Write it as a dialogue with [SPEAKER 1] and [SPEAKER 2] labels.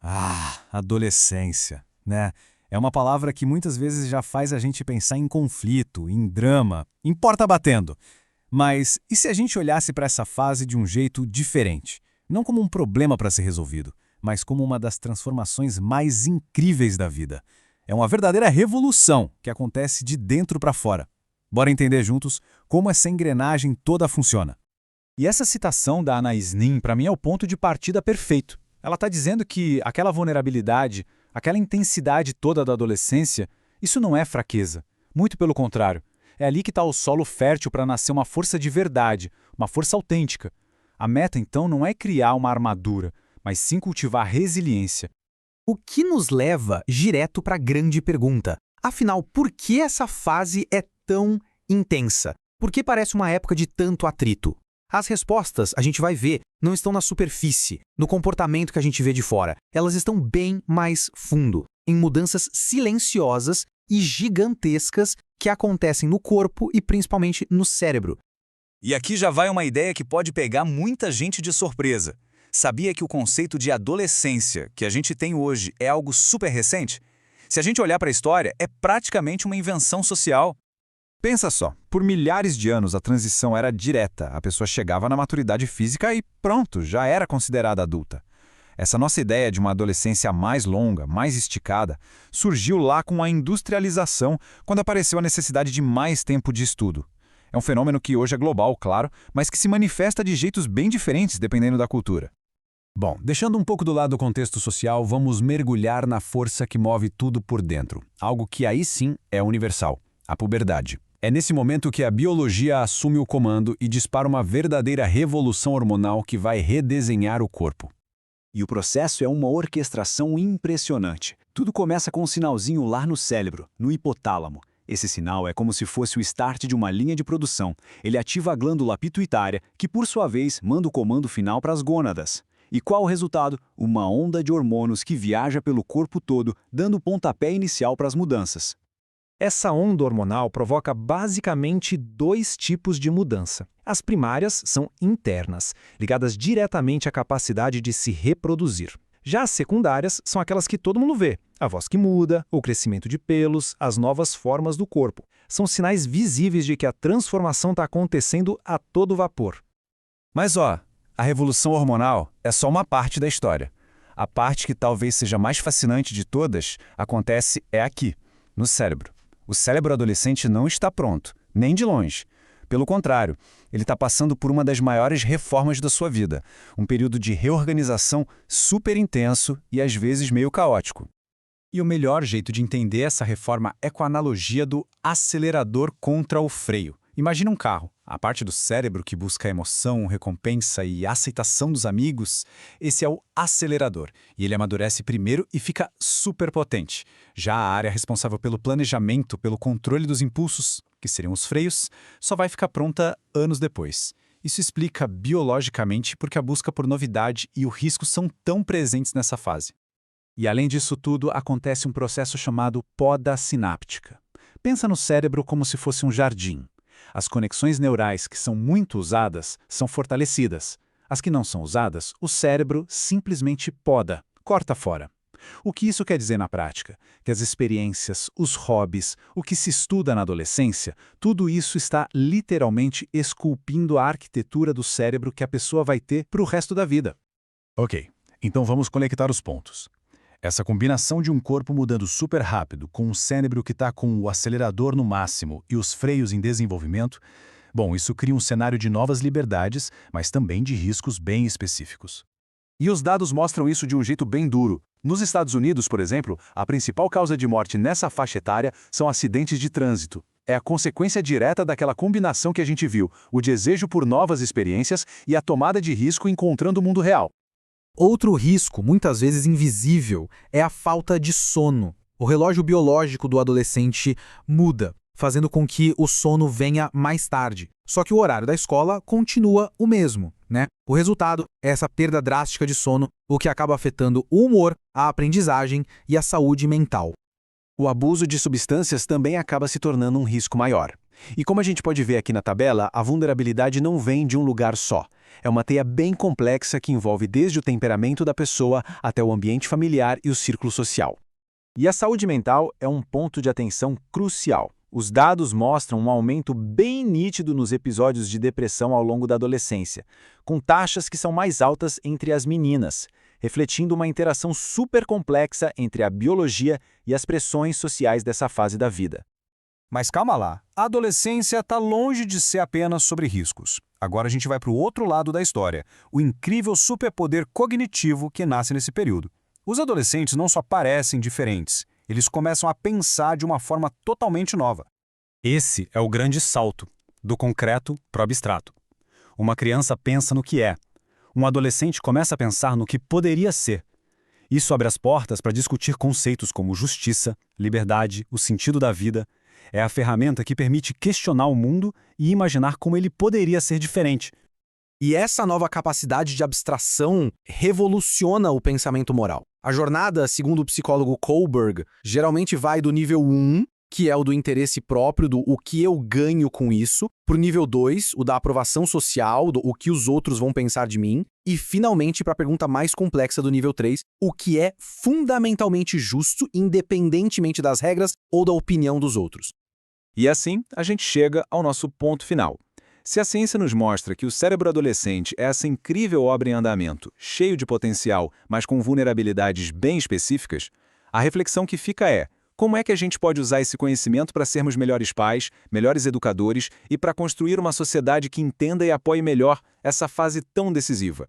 [SPEAKER 1] Adolescência, né? É uma palavra que muitas vezes já faz a gente pensar em conflito, em drama, em porta batendo. Mas e se a gente olhasse para essa fase de um jeito diferente? Não como um problema para ser resolvido, mas como uma das transformações mais incríveis da vida. É uma verdadeira revolução que acontece de dentro para fora. Bora entender juntos como essa engrenagem toda funciona.
[SPEAKER 2] E essa citação da Anais Nin, para mim, é o ponto de partida perfeito. Ela está dizendo que aquela vulnerabilidade, aquela intensidade toda da adolescência, isso não é fraqueza. Muito pelo contrário. É ali que está o solo fértil para nascer uma força de verdade, uma força autêntica. A meta, então, não é criar uma armadura, mas sim cultivar resiliência.
[SPEAKER 3] O que nos leva direto para a grande pergunta. Afinal, por que essa fase é tão intensa? Por que parece uma época de tanto atrito? As respostas, a gente vai ver, não estão na superfície, no comportamento que a gente vê de fora. Elas estão bem mais fundo, em mudanças silenciosas e gigantescas que acontecem no corpo e principalmente no cérebro.
[SPEAKER 4] E aqui já vai uma ideia que pode pegar muita gente de surpresa. Sabia que o conceito de adolescência que a gente tem hoje é algo super recente? Se a gente olhar para a história, é praticamente uma invenção social.
[SPEAKER 2] Pensa só, por milhares de anos a transição era direta, a pessoa chegava na maturidade física e pronto, já era considerada adulta. Essa nossa ideia de uma adolescência mais longa, mais esticada, surgiu lá com a industrialização, quando apareceu a necessidade de mais tempo de estudo. É um fenômeno que hoje é global, claro, mas que se manifesta de jeitos bem diferentes dependendo da cultura.
[SPEAKER 1] Bom, deixando um pouco do lado o contexto social, vamos mergulhar na força que move tudo por dentro. Algo que aí sim é universal, a puberdade. É nesse momento que a biologia assume o comando e dispara uma verdadeira revolução hormonal que vai redesenhar o corpo.
[SPEAKER 4] E o processo é uma orquestração impressionante. Tudo começa com um sinalzinho lá no cérebro, no hipotálamo. Esse sinal é como se fosse o start de uma linha de produção. Ele ativa a glândula pituitária, que por sua vez manda o comando final para as gônadas. E qual o resultado? Uma onda de hormônios que viaja pelo corpo todo, dando o pontapé inicial para as mudanças.
[SPEAKER 3] Essa onda hormonal provoca basicamente dois tipos de mudança. As primárias são internas, ligadas diretamente à capacidade de se reproduzir. Já as secundárias são aquelas que todo mundo vê. A voz que muda, o crescimento de pelos, as novas formas do corpo. São sinais visíveis de que a transformação está acontecendo a todo vapor.
[SPEAKER 1] Mas a revolução hormonal é só uma parte da história. A parte que talvez seja mais fascinante de todas acontece aqui, no cérebro. O cérebro adolescente não está pronto, nem de longe. Pelo contrário, ele está passando por uma das maiores reformas da sua vida, um período de reorganização super intenso e às vezes meio caótico.
[SPEAKER 2] E o melhor jeito de entender essa reforma é com a analogia do acelerador contra o freio. Imagina um carro. A parte do cérebro que busca emoção, recompensa e aceitação dos amigos, esse é o acelerador. E ele amadurece primeiro e fica super potente. Já a área responsável pelo planejamento, pelo controle dos impulsos, que seriam os freios, só vai ficar pronta anos depois. Isso explica biologicamente porque a busca por novidade e o risco são tão presentes nessa fase. E além disso tudo, acontece um processo chamado poda sináptica. Pensa no cérebro como se fosse um jardim. As conexões neurais que são muito usadas são fortalecidas. As que não são usadas, o cérebro simplesmente poda, corta fora. O que isso quer dizer na prática? Que as experiências, os hobbies, o que se estuda na adolescência, tudo isso está literalmente esculpindo a arquitetura do cérebro que a pessoa vai ter para o resto da vida.
[SPEAKER 1] Ok, então vamos conectar os pontos. Essa combinação de um corpo mudando super rápido, com um cérebro que está com o acelerador no máximo e os freios em desenvolvimento, bom, isso cria um cenário de novas liberdades, mas também de riscos bem específicos.
[SPEAKER 5] E os dados mostram isso de um jeito bem duro. Nos Estados Unidos, por exemplo, a principal causa de morte nessa faixa etária são acidentes de trânsito. É a consequência direta daquela combinação que a gente viu, o desejo por novas experiências e a tomada de risco encontrando o mundo real.
[SPEAKER 3] Outro risco, muitas vezes invisível, é a falta de sono. O relógio biológico do adolescente muda, fazendo com que o sono venha mais tarde. Só que o horário da escola continua o mesmo, né? O resultado é essa perda drástica de sono, o que acaba afetando o humor, a aprendizagem e a saúde mental.
[SPEAKER 5] O abuso de substâncias também acaba se tornando um risco maior.
[SPEAKER 4] E como a gente pode ver aqui na tabela, a vulnerabilidade não vem de um lugar só. É uma teia bem complexa que envolve desde o temperamento da pessoa até o ambiente familiar e o círculo social. E a saúde mental é um ponto de atenção crucial. Os dados mostram um aumento bem nítido nos episódios de depressão ao longo da adolescência, com taxas que são mais altas entre as meninas, refletindo uma interação super complexa entre a biologia e as pressões sociais dessa fase da vida.
[SPEAKER 1] Mas calma lá, a adolescência está longe de ser apenas sobre riscos. Agora a gente vai para o outro lado da história, o incrível superpoder cognitivo que nasce nesse período. Os adolescentes não só parecem diferentes, eles começam a pensar de uma forma totalmente nova. Esse é o grande salto, do concreto para o abstrato. Uma criança pensa no que é. Um adolescente começa a pensar no que poderia ser. Isso abre as portas para discutir conceitos como justiça, liberdade, o sentido da vida. É a ferramenta que permite questionar o mundo e imaginar como ele poderia ser diferente.
[SPEAKER 3] E essa nova capacidade de abstração revoluciona o pensamento moral. A jornada, segundo o psicólogo Kohlberg, geralmente vai do nível 1, que é o do interesse próprio, do o que eu ganho com isso, para o nível 2, o da aprovação social, do o que os outros vão pensar de mim, e finalmente para a pergunta mais complexa do nível 3, o que é fundamentalmente justo, independentemente das regras ou da opinião dos outros.
[SPEAKER 4] E assim, a gente chega ao nosso ponto final. Se a ciência nos mostra que o cérebro adolescente é essa incrível obra em andamento, cheio de potencial, mas com vulnerabilidades bem específicas, a reflexão que fica é: como é que a gente pode usar esse conhecimento para sermos melhores pais, melhores educadores e para construir uma sociedade que entenda e apoie melhor essa fase tão decisiva?